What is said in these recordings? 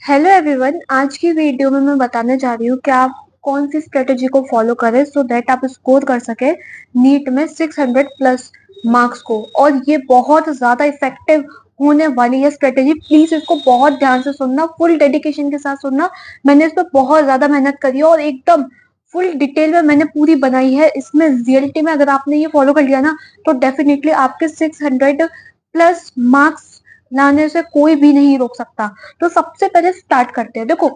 Hello everyone. आज की video में मैं बताने जा रही हूँ कि आप कौन सी स्ट्रेटेजी को फॉलो करें सो दैट आप स्कोर कर सके नीट में 600 प्लस मार्क्स को। और ये बहुत ज्यादा इफेक्टिव होने वाली है स्ट्रेटेजी। प्लीज इसको बहुत ध्यान से सुनना, फुल डेडिकेशन के साथ सुनना। मैंने इस पर बहुत ज्यादा मेहनत करी है और एकदम फुल डिटेल में मैंने पूरी बनाई है। इसमें रियलिटी में अगर आपने ये फॉलो कर लिया ना तो डेफिनेटली आपके 600 प्लस मार्क्स लाने से कोई भी नहीं रोक सकता। तो सबसे पहले स्टार्ट करते हैं। देखो,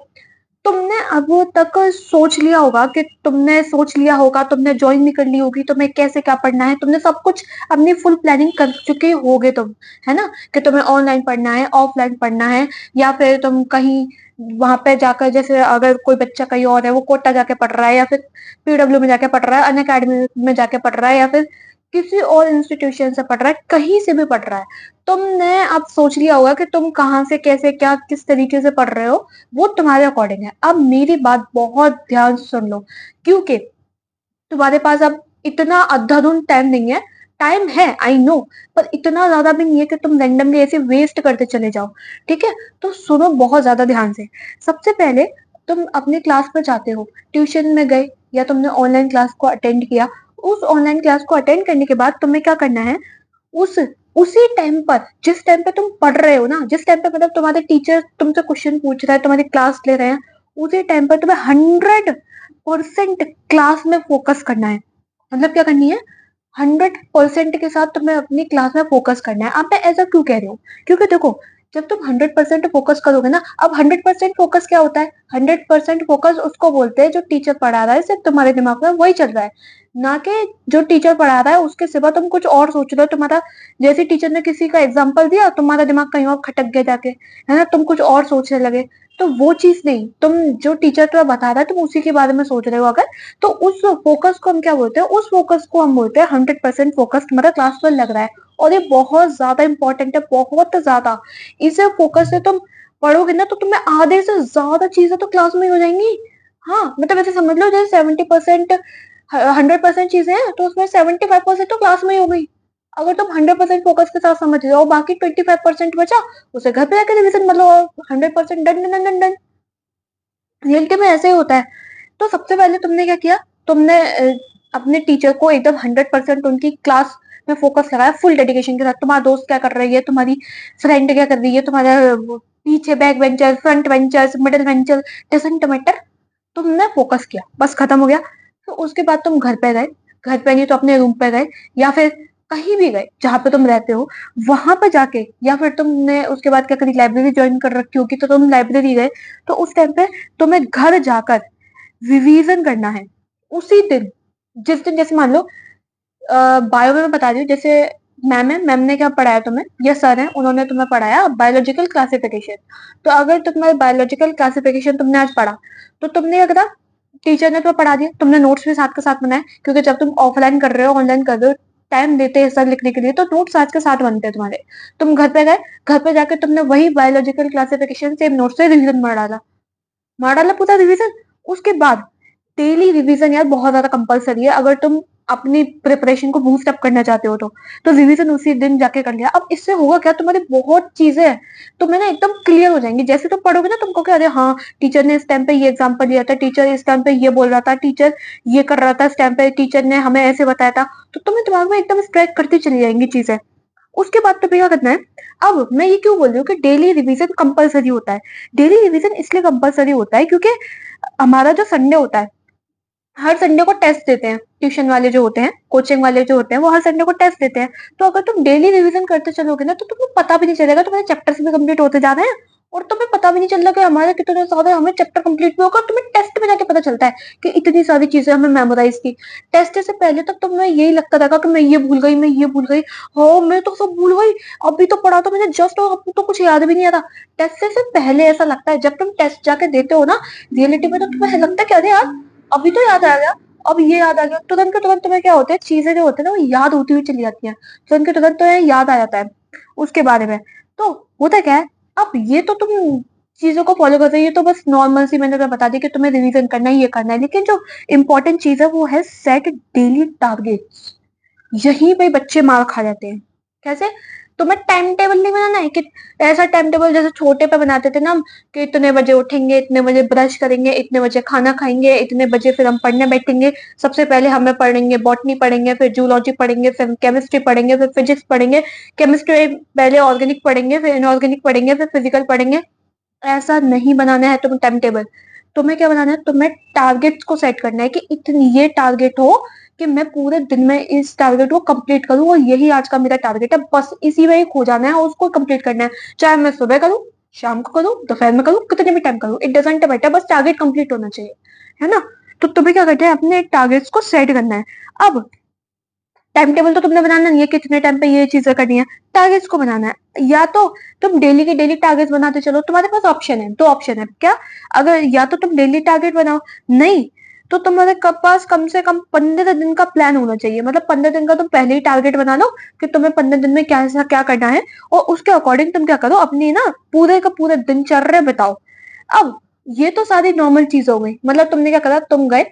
तुमने अब तक सोच लिया होगा कि तुमने ज्वाइन भी कर ली होगी, तुम्हें कैसे क्या पढ़ना है, तुमने सब कुछ अपनी फुल प्लानिंग कर चुके होगे तुम, है ना? कि तुम्हें ऑनलाइन पढ़ना है, ऑफलाइन पढ़ना है, या फिर तुम कहीं वहां पे जाकर, जैसे अगर कोई बच्चा कहीं और है वो कोटा जाके पढ़ रहा है, या फिर पीडब्ल्यू में जाके पढ़ रहा है, अन अकेडमी में जाके पढ़ रहा है, या फिर किसी और इंस्टीट्यूशन से पढ़ रहा है, कहीं से भी पढ़ रहा है, तुमने अब सोच लिया होगा कि तुम कहाँ से कैसे क्या किस तरीके से पढ़ रहे हो। वो तुम्हारे अकॉर्डिंग है। अब मेरी बात बहुत ध्यान से सुन लो, क्योंकि तुम्हारे पास अब इतना अंधाधुंध टाइम नहीं है। टाइम है, आई नो, पर इतना ज्यादा भी नहीं है कि तुम रैंडमली ऐसे वेस्ट करते चले जाओ। ठीक है? तो सुनो बहुत ज्यादा ध्यान से। सबसे पहले तुम अपने क्लास पर जाते हो, ट्यूशन में गए या तुमने ऑनलाइन क्लास को अटेंड किया। उस ऑनलाइन क्लास को अटेंड करने के बाद तुम्हें क्या करना है? उस उसी टाइम पर, जिस टाइम पे तुम पढ़ रहे हो ना, जिस टाइम पे मतलब तुम्हारे टीचर तुमसे क्वेश्चन पूछ रहा है, तुम्हारी क्लास ले रहे हैं, उसी टाइम पर तुम्हें 100% क्लास में फोकस करना है। मतलब क्या करनी है? 100% के साथ तुम्हें अपनी क्लास में फोकस करना है। आप मैं ऐसा क्यों कह रही हूँ? क्योंकि देखो, जब तुम 100% फोकस करोगे ना, अब 100% फोकस क्या होता है? 100% फोकस उसको बोलते हैं जो टीचर पढ़ा रहा है सिर्फ तुम्हारे दिमाग में वही चल रहा है, ना कि जो टीचर पढ़ा रहा है उसके सिवा तुम कुछ और सोच रहे हो। तुम्हारा जैसे टीचर ने किसी का एग्जाम्पल दिया, तुम्हारा दिमाग कहीं और खटक गया जाके, है ना? तुम कुछ और सोचने लगे। तो वो चीज नहीं, तुम जो टीचर तुम्हें बता रहा है तुम उसी के बारे में सोच रहे हो अगर, तो उस फोकस को हम क्या बोलते हैं? उस फोकस को हम बोलते हैं 100% फोकस तुम्हारा क्लास पर लग रहा है। और ये बहुत ज्यादा इंपॉर्टेंट है, बहुत ज्यादा। इसे फोकस से तुम पढ़ोगे ना तो तुम्हें आधे से ज्यादा चीजें तो क्लास में ही हो जाएंगी। हाँ, मतलब ऐसे समझ लो जैसे 70%, 100% चीजें हैं तो उसमें 75% तो क्लास में ही हो गई। अगर तुम 100% फोकस के साथ समझ रहे हो, बाकी 25% बचा, उसे घर पे जाकर रिविजन, मतलब 100% done done done done. Reality में ऐसे ही होता है। तो सबसे पहले तुमने क्या किया? तुमने अपने टीचर को एकदम 100% उनकी क्लास में फोकस लगाया, फुल डेडिकेशन के साथ। तुम्हारा दोस्त क्या कर रही है, तुम्हारी फ्रेंड क्या कर रही है, तुम्हारा पीछे back bencher, front bencher, middle bencher, doesn't matter, तुमने फोकस किया, बस खत्म हो गया। तो उसके बाद तुम घर पे गए, घर पे नहीं तो अपने रूम पे गए, या फिर कहीं भी गए जहां पे तुम रहते हो, वहां पर जाके, या फिर तुमने उसके बाद क्या करी, लाइब्रेरी ज्वाइन कर रखी होगी तो तुम लाइब्रेरी गए। तो उस टाइम पे तुम्हें घर जाकर रिवीजन करना है उसी दिन। जिस दिन, जैसे मान लो बायो में मैं बता रही हूँ, जैसे मैम ने क्या पढ़ाया तुम्हें, ये सर है उन्होंने तुम्हें पढ़ाया बायोलॉजिकल क्लासिफिकेशन। तो अगर तुम्हारे बायोलॉजिकल क्लासिफिकेशन तुमने आज पढ़ा, तो तुमने क्या करा? टीचर ने तुम्हें पढ़ा दिया, तुमने नोट्स भी साथ के साथ बनाए, क्योंकि जब तुम ऑफलाइन कर रहे हो, ऑनलाइन कर रहे हो, टाइम देते हैं सर लिखने के लिए, तो नोट्स साथ के साथ बनते हैं तुम्हारे। तुम घर पे गए, घर पे जाके तुमने वही बायोलॉजिकल क्लासिफिकेशन सेम नोट से रिवीजन मार डाला पूरा रिवीजन। उसके बाद डेली रिवीजन यार बहुत ज्यादा कंपलसरी है, अगर तुम अपनी प्रिपरेशन को बूस्ट अप करना चाहते हो तो रिवीजन उसी दिन जाके कर लिया। अब इससे होगा क्या, तुम्हारी बहुत चीजें हैं तो मैंने एकदम क्लियर हो जाएंगी। जैसे तुम पढ़ोगे ना, तुमको क्या, अरे हाँ, टीचर ने इस टाइम पे ये एग्जाम्पल दिया था, टीचर इस टाइम पे ये बोल रहा था, टीचर ये कर रहा था इस टाइम पे, टीचर ने हमें ऐसे बताया था। तो तुम्हें दिमाग में एकदम स्ट्राइक करती चली जाएंगी चीजें। उसके बाद तो क्या करना है? अब मैं ये क्यों बोल रही हूँ कि डेली रिवीजन कंपलसरी होता है? डेली रिवीजन इसलिए कंपलसरी होता है क्योंकि हमारा जो संडे होता है, हर संडे को टेस्ट देते हैं ट्यूशन वाले जो होते हैं, कोचिंग वाले जो होते हैं, वो हर संडे को टेस्ट देते हैं। तो अगर तुम डेली रिवीजन करते चलोगे ना तो तुम्हें पता भी नहीं चलेगा, तुम्हारे चैप्टर्स भी कंप्लीट होते जा रहे हैं और तुम्हें पता भी नहीं चल रहा कि हमारे कितने सारे हमें चैप्टर कंप्लीट भी होगा। तुम्हें टेस्ट में जाके पता चलता है कि इतनी सारी चीजें हमें मेमोराइज की। टेस्ट से पहले तक तो मैं यही लगता था कि मैं ये भूल गई, मैं ये भूल गई, हो मैं तो सब भूल गई, अभी तो पढ़ा था मैंने जस्ट, और अब तो कुछ याद भी नहीं आ रहा। टेस्ट से पहले ऐसा लगता है, जब तुम टेस्ट जाके देते हो ना, रियलिटी में तो तुम्हें लगता है कि अरे यार, अभी तो याद आ गया, अब ये याद आ गया। तुरंत के तुरंत तुम्हें क्या होता है, चीजें जो होती है ना वो याद होती हुई चली जाती हैं, तुरंत के तुरंत तुम्हें याद आ जाता है उसके बारे में। तो होता क्या है, अब ये तो तुम चीजों को फॉलो करते हो, ये तो बस नॉर्मल सी मैंने तुम्हें बता दी कि तुम्हें रिवीजन करना है, ये करना है, लेकिन जो इंपॉर्टेंट चीज है वो है सेट डेली टारगेट्स। यहीं पे बच्चे मार खा जाते हैं। कैसे? तुम्हें टाइम टेबल नहीं बनाना है कि ऐसा टाइम टेबल जैसे छोटे पे बनाते थे ना हम, कि इतने बजे उठेंगे, इतने बजे ब्रश करेंगे, इतने बजे खाना खाएंगे, इतने बजे फिर हम पढ़ने बैठेंगे। सबसे पहले हमें पढ़ेंगे बॉटनी पढ़ेंगे, फिर जूलॉजी पढ़ेंगे, फिर केमिस्ट्री पढ़ेंगे, फिर फिजिक्स पढ़ेंगे। केमिस्ट्री पहले ऑर्गेनिक पढ़ेंगे, फिर इनऑर्गेनिक पढ़ेंगे, फिर फिजिकल पढ़ेंगे। ऐसा नहीं बनाना है तुम्हें टाइम टेबल। तुम्हें क्या बनाना है, तुम्हें टारगेट्स को सेट करना है कि इतनी ये टारगेट हो कि मैं पूरे दिन में इस टारगेट को कंप्लीट करूं, और यही आज का मेरा टारगेट है, बस इसी में ही खो जाना है और उसको कंप्लीट करना है। चाहे मैं सुबह करूं, शाम को करूं, दोपहर में करूं, कितने भी टाइम करूं, इट डजेंट मैटर, बस टारगेट कंप्लीट होना चाहिए, है ना। तो तुम्हें क्या करना है, अपने टारगेट्स को सेट करना है। अब टाइम टेबल तो तुमने बनाना नहीं है कितने टाइम पे ये चीजें करनी है, टारगेट्स को बनाना है। या तो तुम डेली के डेली टारगेट्स बनाते चलो, तुम्हारे पास ऑप्शन है, दो ऑप्शन है क्या। अगर या तो तुम डेली टारगेट बनाओ, नहीं तो तुम्हारे पास कम से कम 15 दिन का प्लान होना चाहिए। मतलब 15 दिन का तुम पहले ही टारगेट बना लो कि तुम्हें 15 दिन में क्या ऐसा क्या करना है, और उसके अकॉर्डिंग तुम क्या करो, अपनी ना पूरे का पूरे दिनचर्या बताओ। अब ये तो सारी नॉर्मल चीज हो गई। मतलब तुमने क्या करा, तुम गए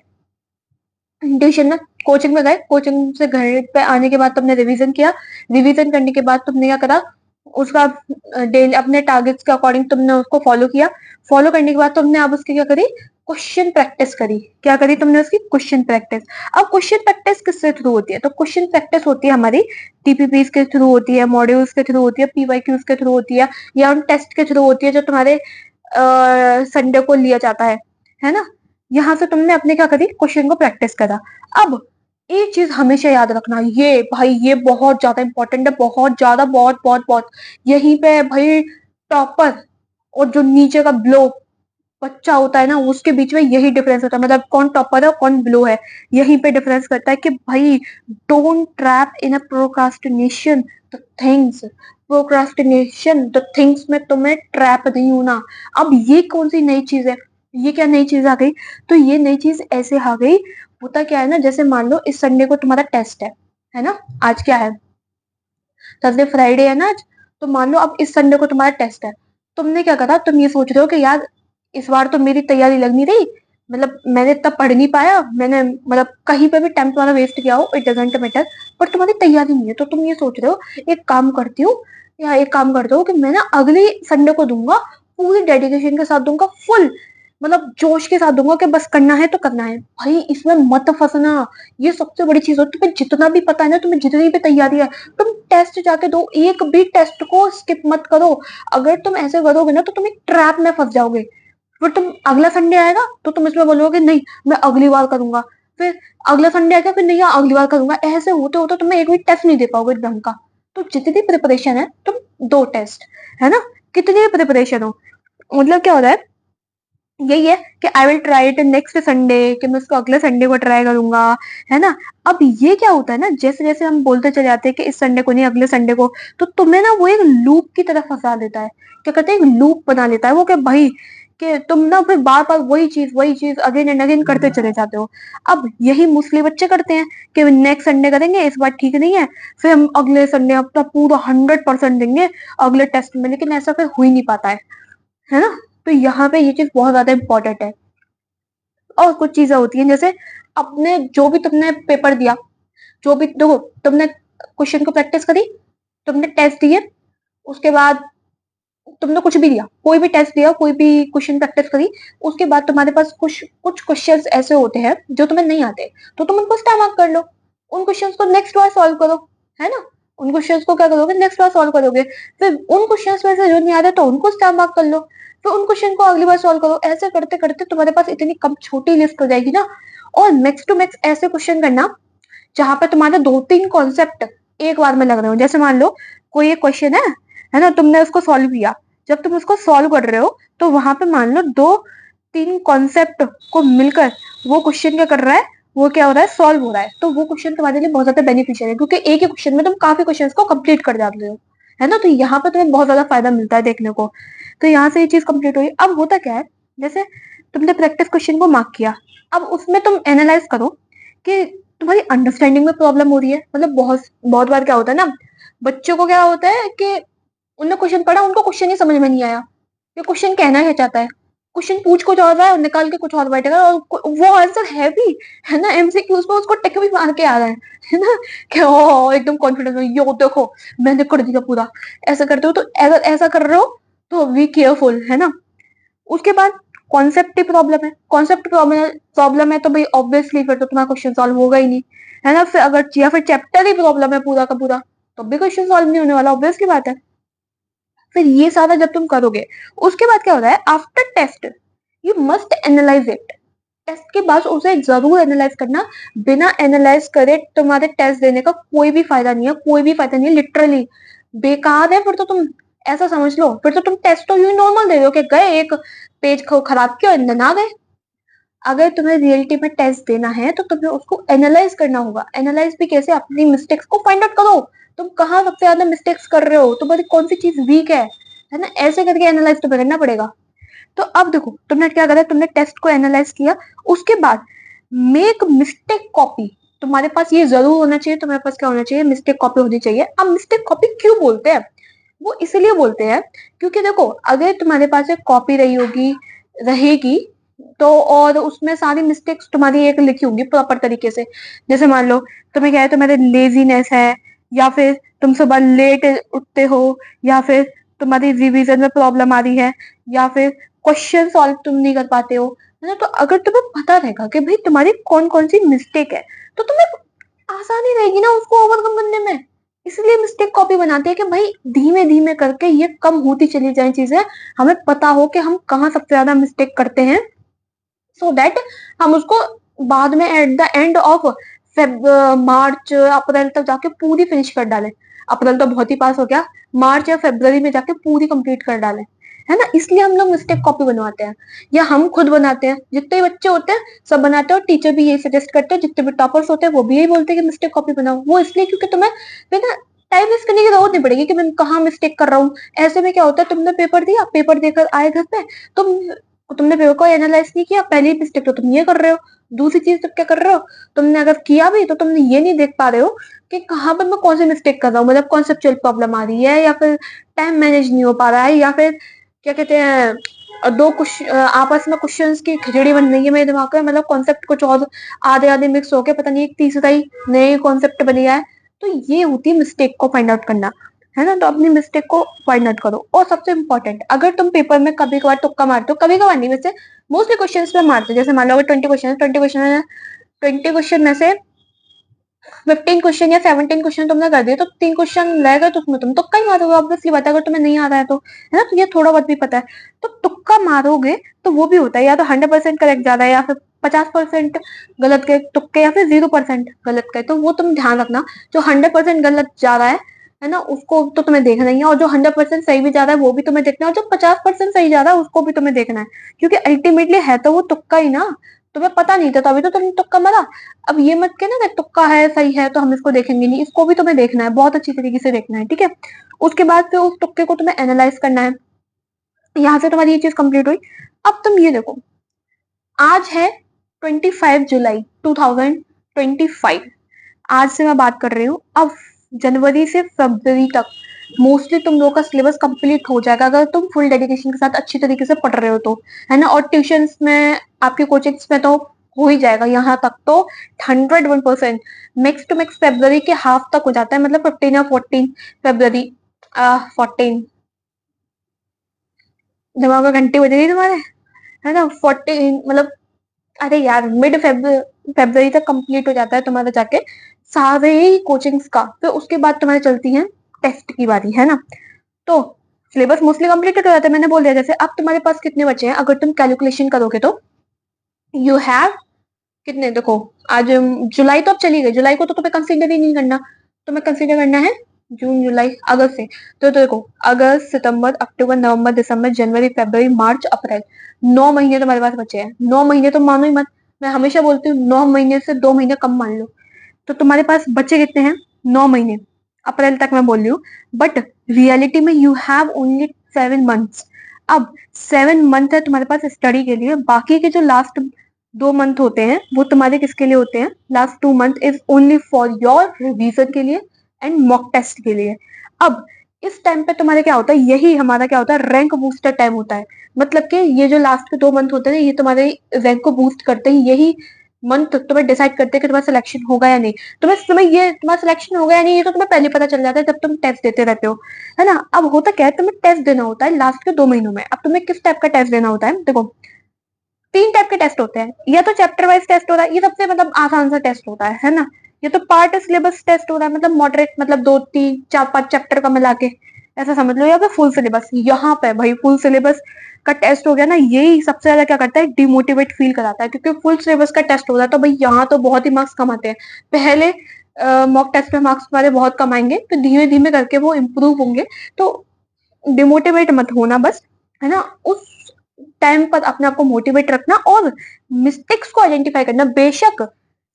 ट्यूशन में, कोचिंग में गए, कोचिंग से घर पे आने के बाद तुमने रिवीजन किया, रिवीजन करने के बाद तुमने क्या करा, उसका डेली अपने टारगेट्स के अकॉर्डिंग तुमने उसको फॉलो किया। फॉलो करने के बाद तुमने अब उसकी क्या करी, क्वेश्चन प्रैक्टिस करी। क्या करी तुमने उसकी क्वेश्चन प्रैक्टिस। अब क्वेश्चन प्रैक्टिस किससे थ्रू होती है, तो क्वेश्चन प्रैक्टिस होती है हमारी टीपीपीस के थ्रू होती है, मॉड्यूल्स के थ्रू होती है, पीवाईक्यूज के थ्रू होती है, या उन टेस्ट के थ्रू होती है जो तुम्हारे संडे को लिया जाता है ना। यहाँ से तुमने अपने क्या करी, क्वेश्चन को प्रैक्टिस करा। अब एक चीज हमेशा याद रखना, ये भाई ये बहुत ज्यादा इंपॉर्टेंट है, बहुत ज्यादा, बहुत बहुत बहुत। यहीं पे भाई टॉपर और जो नीचे का ब्लो बच्चा होता है ना, उसके बीच में यही डिफरेंस होता है। मतलब कौन टॉपर है और कौन ब्लो है, यहीं पे डिफरेंस करता है कि भाई don't trap in a procrastination the things. Procrastination the things में तुम्हें ट्रैप नहीं होना। अब ये कौन सी नई चीज है, ये क्या नई चीज आ गई, तो ये नई चीज ऐसे आ गई। होता क्या है ना, जैसे मान लो इस संडे को तुम्हारा टेस्ट है ना। आज क्या है, थर्सडे फ्राइडे है ना आज। तो मान लो अब इस संडे को तुम्हारा टेस्ट है। तुमने क्या करा, तुम ये सोच रहे हो कि यार इस बार तो मेरी तैयारी लग नहीं रही, मतलब मैंने इतना पढ़ नहीं पाया, मैंने मतलब कहीं पे भी टाइम तुम्हारा वेस्ट किया हो, इट डजेंट मैटर, पर तुम्हारी तैयारी नहीं है। तो तुम ये सोच रहे हो, एक काम करती हूँ, या एक काम करते हो कि मैं ना अगले संडे को दूंगा, पूरी डेडिकेशन के साथ दूंगा, फुल मतलब जोश के साथ दूंगा कि बस करना है तो करना है। भाई इसमें मत फंसना, ये सबसे बड़ी चीज हो। तुम्हें जितना भी पता है ना, तुम्हें जितनी भी तैयारी है, तुम टेस्ट जाके दो, एक भी टेस्ट को स्किप मत करो। अगर तुम ऐसे करोगे ना तो तुम एक ट्रैप में फंस जाओगे। फिर तुम अगला संडे आएगा तो तुम इसमें बोलोगे नहीं मैं अगली बार करूंगा, फिर अगला संडे आएगा, फिर नहीं यार अगली बार करूंगा, ऐसे होते होते तुम्हें एक भी टेस्ट नहीं दे पाओगे ढंग का। तो जितनी प्रिपरेशन है तुम दो टेस्ट, है ना, कितनी भी प्रिपरेशन हो। मतलब क्या होता है, यही है कि I will try it next Sunday, कि मैं उसको अगले संडे को ट्राई करूंगा, है ना। अब ये क्या होता है ना, जैसे जैसे हम बोलते चले जाते हैं कि इस संडे को नहीं अगले संडे को, तो तुम्हें ना वो एक लूप की तरफ फंसा देता है। क्या कहते हैं, एक लूप बना लेता है वो, कि भाई कि तुम ना फिर बार बार वही चीज अगेन एंड अगेन करते चले जाते हो। अब यही मोस्टली बच्चे करते हैं कि नेक्स्ट संडे करेंगे, इस बार ठीक नहीं है, फिर हम अगले संडे अपना पूरा 100% देंगे अगले टेस्ट में, लेकिन ऐसा फिर हो ही नहीं पाता है ना। तो यहाँ पे ये चीज बहुत ज्यादा इंपॉर्टेंट है। और कुछ चीजें होती हैं, जैसे अपने जो भी तुमने पेपर दिया, जो भी देखो, तुमने क्वेश्चन को प्रैक्टिस करी, तुमने टेस्ट दिए, उसके बाद तुमने कुछ भी दिया, कोई भी टेस्ट दिया, कोई भी क्वेश्चन प्रैक्टिस करी, उसके बाद तुम्हारे पास कुछ कुछ क्वेश्चन ऐसे होते हैं जो तुम्हें नहीं आते, तो तुम उनको स्टार मार्क कर लो, उन क्वेश्चन को नेक्स्ट बार सॉल्व करो, है ना। उन क्वेश्चन को क्या करोगे, नेक्स्ट बार सॉल्व करोगे। फिर उन क्वेश्चन में से जो नहीं आते तो उनको स्टार मार्क कर लो, फिर उन क्वेश्चन को अगली बार सॉल्व करो। ऐसे करते करते तुम्हारे पास इतनी कम छोटी लिस्ट हो जाएगी ना। और मैक्स टू मैक्स ऐसे क्वेश्चन करना जहां पे तुम्हारे दो तीन कॉन्सेप्ट एक बार में लग रहे हो। जैसे मान लो कोई एक क्वेश्चन है ना, तुमने उसको सॉल्व किया, जब तुम उसको सॉल्व कर रहे हो तो वहां पे मान लो दो तीन कॉन्सेप्ट को मिलकर वो क्वेश्चन क्या कर रहा है, वो क्या हो रहा है, सॉल्व हो रहा है। तो वो क्वेश्चन तुम्हारे लिए बहुत ज्यादा बेनिफिशियल है, क्योंकि एक ही क्वेश्चन में तुम काफी क्वेश्चन को कंप्लीट कर जाते हो, है ना। तो यहाँ पे तुम्हें बहुत ज्यादा फायदा मिलता है देखने को। तो यहाँ से ये चीज कंप्लीट हुई। अब होता क्या है, जैसे तुमने प्रैक्टिस क्वेश्चन को मार्क किया, अब उसमें तुम एनालाइज करो कि तुम्हारी अंडरस्टैंडिंग में प्रॉब्लम हो रही है। मतलब बहुत बहुत बार क्या होता है ना, बच्चों को क्या होता है कि उन्होंने क्वेश्चन पढ़ा, उनको क्वेश्चन ही समझ में नहीं आया, ये क्वेश्चन कहना क्या चाहता है, क्वेश्चन पूछ कुछ और रहा है और निकाल के कुछ और बैठेगा, और वो आंसर है भी, है ना, एमसीक्यूज में उसको टिक भी मार के आ रहा है ना, कि ओ एकदम कॉन्फिडेंस में, यो देखो मैंने कर दिया पूरा। ऐसा करते हो तो, अगर ऐसा कर रहे हो तो बी केयरफुल, है ना। उसके बाद कॉन्सेप्ट की प्रॉब्लम है, कॉन्सेप्ट प्रॉब्लम है तो भाई ऑब्वियसली फिर तो तुम्हारा क्वेश्चन सॉल्व होगा ही नहीं, है ना। फिर अगर या फिर चैप्टर ही प्रॉब्लम है पूरा का पूरा, तो भी क्वेश्चन सॉल्व नहीं होने वाला, ऑब्वियस की बात है। फिर ये सारा जब तुम करोगे, उसके बाद क्या होता है, after test you must analyse it. Test के बाद उसे जरूर एनालाइज करना। बिना एनालाइज करे तुम्हारे टेस्ट देने का कोई भी फायदा नहीं है, कोई भी फायदा नहीं है, लिटरली बेकार है। फिर तो तुम ऐसा समझ लो, फिर तो तुम टेस्ट तो यूं नॉर्मल दे दो कि गए एक पेज खराब किया और ना गए। अगर तुम्हें रियलिटी में टेस्ट देना है तो तुम्हें उसको एनालाइज करना होगा। एनालाइज भी कैसे, अपनी मिस्टेक्स को फाइंड आउट करो, तुम कहाँ सबसे ज्यादा मिस्टेक्स कर रहे हो, तुम्हारी कौन सी चीज वीक है ना, ऐसे करके एनालाइज तुम्हें करना पड़ेगा। तो अब देखो तुमने क्या करा, तुमने टेस्ट को एनालाइज किया, उसके बाद मेक मिस्टेक कॉपी। तुम्हारे पास ये जरूर होना चाहिए, तुम्हारे पास क्या होना चाहिए, मिस्टेक कॉपी होनी चाहिए। अब मिस्टेक कॉपी क्यों बोलते हैं, वो इसलिए बोलते हैं क्योंकि देखो अगर तुम्हारे पास एक कॉपी रही होगी, रहेगी, तो और उसमें सारी मिस्टेक्स तुम्हारी एक लिखी होंगी प्रॉपर तरीके से। जैसे मान लो तुम्हें क्या है, तुम्हारे लेजीनेस है, या फिर तुम सुबह लेट उठते हो, या फिर तुम्हारी रिवीजन में प्रॉब्लम आ रही है, या फिर क्वेश्चन सॉल्व तुम नहीं कर पाते हो, है ना। तो अगर तुम्हें पता रहेगा कि भाई तुम्हारी कौन कौन सी मिस्टेक है, तो तुम्हें आसानी रहेगी ना उसको ओवरकम करने में। इसलिए मिस्टेक कॉपी बनाते हैं कि भाई धीमे धीमे करके ये कम होती चली जाए चीजें, हमें पता हो कि हम कहाँ सबसे ज्यादा मिस्टेक करते हैं, सो दैट हम उसको बाद में at the end of March April तक जाके पूरी फिनिश कर डालें। अप्रैल तो बहुत ही पास हो गया, मार्च या फरवरी में जाके पूरी कंप्लीट कर डालें, है ना। इसलिए हम लोग मिस्टेक कॉपी बनवाते हैं, या हम खुद बनाते हैं, जितने भी बच्चे होते हैं सब बनाते हैं, और टीचर भी यही सजेस्ट करते हैं, जितने भी टॉपर्स होते हैं वो भी यही बोलते हैं कि मिस्टेक कॉपी बनाओ। वो इसलिए क्योंकि तुम्हें फिर ना टाइम वेस्ट करने की जरूरत नहीं पड़ेगी कि मैं कहाँ मिस्टेक कर रहा हूँ। ऐसे में क्या होता है, तुमने पेपर दिया, पेपर देकर आए घर पे, तुम तुमने पेपर को एनालाइज नहीं किया, पहली मिस्टेक तो तुम ये कर रहे हो। दूसरी चीज तुम क्या कर रहे हो, तुमने अगर किया भी तो तुमने ये नहीं देख पा रहे हो कि कहाँ पर मैं कौन सी मिस्टेक कर रहा हूँ, मतलब कॉन्सेप्चुअल प्रॉब्लम आ रही है, या फिर टाइम मैनेज नहीं हो पा रहा है, या फिर क्या कहते हैं दो कुछ आपस में क्वेश्चंस की खिचड़ी बन रही है मेरे दिमाग में, मतलब कॉन्सेप्ट कुछ और आधे आधे मिक्स होके पता नहीं एक तीसरा ही नए कॉन्सेप्ट बन गया है। तो ये होती है मिस्टेक को फाइंड आउट करना, है ना। तो अपनी मिस्टेक को फाइंड आउट करो। और सबसे इंपॉर्टेंट, अगर तुम पेपर में कभी कभार तुक्का मारते हो, कभी कभार नहीं वैसे मोस्टली क्वेश्चन में मारते हो, जैसे मान लो अगर 20 क्वेश्चन में से 15 क्वेश्चन या 17 क्वेश्चन तुमने कर दिए, तो 3 क्वेश्चन रह गए, तो उसमें तुम तुक्का ही मारोगे, ऑब्वियसली बात है, अगर तुम्हें नहीं आ रहा है तो, है ना। तो ये थोड़ा बहुत भी पता है तो तुक्का मारोगे, तो वो भी होता है, या तो 100% करेक्ट जा रहा है, या फिर 50% गलत के तुक्के, या फिर 0% गलत के। तो वो तुम ध्यान रखना, जो 100% गलत जा रहा है ना, उसको तो तुम्हें देखना ही है, और जो 100% सही भी जा रहा है वो भी तुम्हें देखना है, और जो 50% सही जा रहा है उसको भी तुम्हें देखना है, क्योंकि अल्टीमेटली है तो वो तुक्का ही ना। तुम्हें पता नहीं था तभी तो तुमने तुक्का मारा। अब ये मत कहना कि तुक्का है सही है तो हम इसको देखेंगे नहीं, इसको भी तुम्हें देखना है, बहुत अच्छी तरीके से देखना है, ठीक है। उसके बाद फिर उस तुक्के को तुम्हें एनालाइज करना है। यहाँ से तुम्हारी ये चीज कंप्लीट हुई। अब तुम ये देखो, आज है 25 जुलाई 2025, आज से मैं बात कर रही हूँ। अब जनवरी से फरवरी तक मोस्टली तुम लोगों का सिलेबस कंप्लीट हो जाएगा, अगर तुम फुल डेडिकेशन के साथ अच्छी तरीके से पढ़ रहे हो तो, है ना। और ट्यूशंस में, आपके कोचिंग्स में तो हो ही जाएगा यहाँ तक तो 101%। मैक्स टू मैक्स फरवरी के हाफ तक हो जाता है, मतलब 15 या 14 फरवरी, 14 दिमाग में घंटी बज रही तुम्हारे, है ना। 14 मतलब, अरे यार मिड फरवरी तक कंप्लीट हो जाता है तुम्हारा जाके सारे ही कोचिंग्स का। फिर उसके बाद तुम्हारे चलती है टेस्ट की बारी, है ना। तो सिलेबस मोस्टली कंप्लीटेड हो जाता है, मैंने बोल दिया। जैसे अब तुम्हारे पास कितने बचे हैं, अगर तुम कैलकुलेशन करोगे तो यू हैव कितने, देखो आज जुलाई तो अब चली गई, जुलाई को तो तुम्हें कंसिडर ही नहीं करना, तुम्हें कंसिडर करना है जून जुलाई अगस्त से। तो देखो अगस्त सितंबर अक्टूबर नवंबर दिसंबर जनवरी फरवरी मार्च अप्रैल, 9 महीने तुम्हारे पास बचे हैं। 9 महीने तो मानो ही मत, मैं हमेशा बोलती हूँ 9 महीने से 2 महीने कम मान लो। तो तुम्हारे पास बचे कितने हैं, 9 महीने, अप्रैल तक मैं बोल रही हूँ, बट रियलिटी में यू हैव ओनली 7 मंथ्स। अब 7 मंथ है तुम्हारे पास स्टडी के लिए, बाकी के जो लास्ट 2 मंथ होते हैं वो तुम्हारे किसके लिए होते हैं, last 2 month is only for your revision के लिए एंड मॉक टेस्ट के लिए। अब इस टाइम पे तुम्हारे क्या होता है, यही हमारा क्या होता है, रैंक बूस्टर टाइम होता है। मतलब कि ये जो लास्ट के 2 मंथ होते हैं ये तुम्हारे रैंक को बूस्ट करते हैं, यही मंथ तुम्हें डिसाइड करते हैं कि तुम्हारा सिलेक्शन होगा या नहीं। तुम्हारा सिलेक्शन होगा या नहीं ये तो तुम्हें पहले पता चल जाता है जब तुम टेस्ट देते रहते हो, है ना। अब होता क्या है, तुम्हें टेस्ट देना होता है लास्ट के 2 महीनों में। अब तुम्हें किस टाइप का टेस्ट देना होता है, देखो 3 टाइप के टेस्ट होते हैं। या तो चैप्टर वाइज टेस्ट होता है, ये सबसे मतलब आसान सा टेस्ट होता है ना। ये तो पार्ट सिलेबस टेस्ट होता है, मतलब मॉडरेट, मतलब 2 3 4 5 चैप्टर का मिला के ऐसा समझ लो। या फिर फुल सिलेबस, यहाँ पे भाई फुल सिलेबस का टेस्ट हो गया ना, यही सबसे ज्यादा क्या करता है, डिमोटिवेट फील कराता है। क्योंकि फुल सिलेबस का टेस्ट होता है तो भाई यहाँ तो बहुत ही मार्क्स कम आते हैं। पहले मॉक टेस्ट में मार्क्स तुम्हारे बहुत कम आएंगे, तो धीमे धीमे करके वो इम्प्रूव होंगे। तो डिमोटिवेट मत होना बस, है ना। उस टाइम पर अपने आप को मोटिवेट रखना और मिस्टेक्स को आइडेंटिफाई करना। बेशक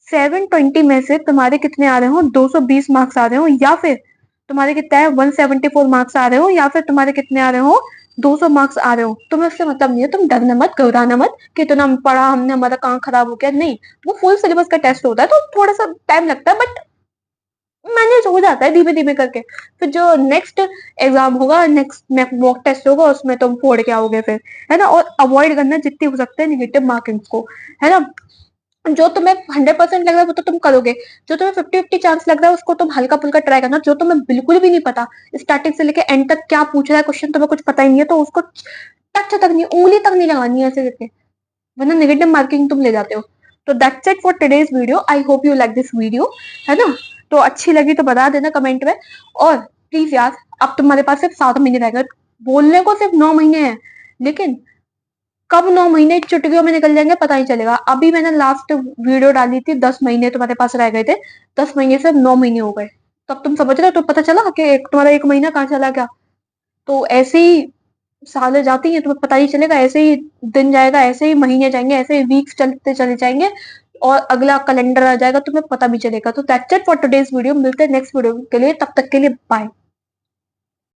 720 में से तुम्हारे कितने आ रहे हो, 220 मार्क्स आ रहे हो, या फिर तुम्हारे कितने है 174 मार्क्स आ रहे हो, या फिर तुम्हारे कितने आ रहे हो 200 मार्क्स आ रहे हो, तुम्हें उससे मतलब नहीं है। तुम डरना मत, घबराना मत कि इतना पढ़ा हमने, हमारा कहाँ खराब हो गया, नहीं। वो फुल सिलेबस का टेस्ट होता है तो थोड़ा सा टाइम लगता है, बट मैनेज हो जाता है धीमे धीमे करके। फिर जो नेक्स्ट एग्जाम होगा, नेक्स्ट मॉक टेस्ट होगा, उसमें तुम फोड़ के आओगे फिर, है ना। और अवॉइड करना जितनी हो सकता है निगेटिव मार्किंग को, है ना। जो तुम्हें 100% लग रहा है वो तो तुम करोगे, जो तुम्हें 50-50 चांस लग रहा है उसको तुम हल्का फुल्का ट्राई करना। जो तुम्हें बिल्कुल भी नहीं पता, स्टार्टिंग से लेके एंड तक क्या पूछ रहा है क्वेश्चन, तुम्हें कुछ पता ही नहीं है, तो उसको टच तक नहीं, उंगली तक नहीं लगानी है ऐसे करके, वरना नेगेटिव मार्किंग तुम ले जाते हो। तो that's it for today's video, I hope you like this video, है ना। तो अच्छी लगी तो बता देना कमेंट में। और प्लीज यार, अब तुम्हारे पास सिर्फ 7 महीने रह गए, बोलने को सिर्फ 9 महीने हैं, लेकिन कब 9 महीने चुटकियों में निकल जाएंगे पता नहीं चलेगा। अभी मैंने लास्ट वीडियो डाली थी, 10 महीने तुम्हारे पास रह गए थे, 10 महीने से 9 महीने हो गए। तब तुम समझ रहे हो, तो पता चला कि तुम्हारा 1 महीना कहाँ चला गया। तो ऐसे ही सालें जाती हैं, तुम्हें पता ही चलेगा, ऐसे ही दिन जाएगा, ऐसे ही महीने जाएंगे, ऐसे ही वीक्स चलते चले जाएंगे, और अगला कैलेंडर आ जाएगा, तुम्हें पता भी चलेगा। तो that's it for today's video, मिलते हैं नेक्स्ट वीडियो के लिए, तब तक के लिए बाय।